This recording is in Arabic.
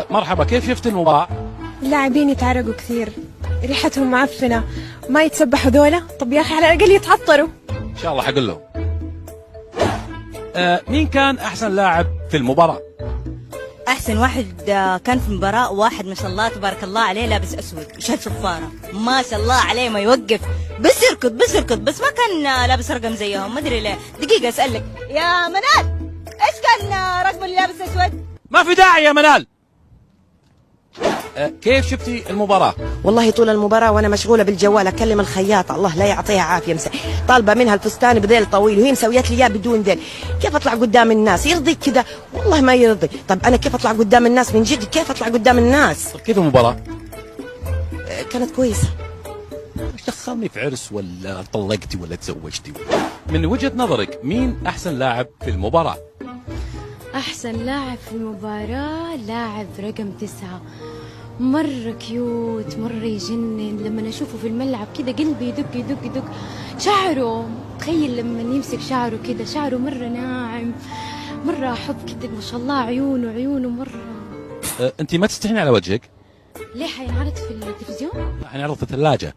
مرحبا، كيف شفت المباراة؟ اللاعبين يتعرقوا كثير، ريحتهم معفنة، ما يتسبحوا ذولا. طب يا أخي على الأقل يتعطروا. إن شاء الله حقول لهم. مين كان أحسن لاعب في المباراة؟ احسن واحد كان في المباراة واحد ما شاء الله تبارك الله عليه لابس اسود وشاد شفارة، ما شاء الله عليه ما يوقف، بس يركض بس ما كان لابس رقم زيهم، ما ادري ليه. دقيقة اسألك يا منال، ايش كان رقم اللي لابس اسود؟ ما في داعي يا منال. كيف شفتي المباراة؟ والله طول المباراة وأنا مشغولة بالجوال أكلم الخياطة، الله لا يعطيها عافية، طالبة منها الفستان بذيل طويل وهي مسويت لي إياه بدون ذيل. كيف أطلع قدام الناس؟ يرضيك كذا؟ والله ما يرضي. طب أنا كيف أطلع قدام الناس؟ من جد كيف أطلع قدام الناس؟ كيف المباراة؟ كانت كويسة. ايش دخلني في عرس ولا طلقتي ولا تزوجتي؟ من وجهة نظرك مين أحسن لاعب في المباراة؟ أحسن لاعب في المباراة لاعب رقم 9، مرة كيوت، مرة يجنن. لما أشوفه في الملعب كده قلبي يدق يدق يدق. شعره، تخيل لما يمسك شعره كده، شعره مرة ناعم، مرة أحب كده ما شاء الله. عيونه مرة. أنت ما تستحين على وجهك؟ ليه حينعرض في التلفزيون؟ حنعرض في الثلاجة.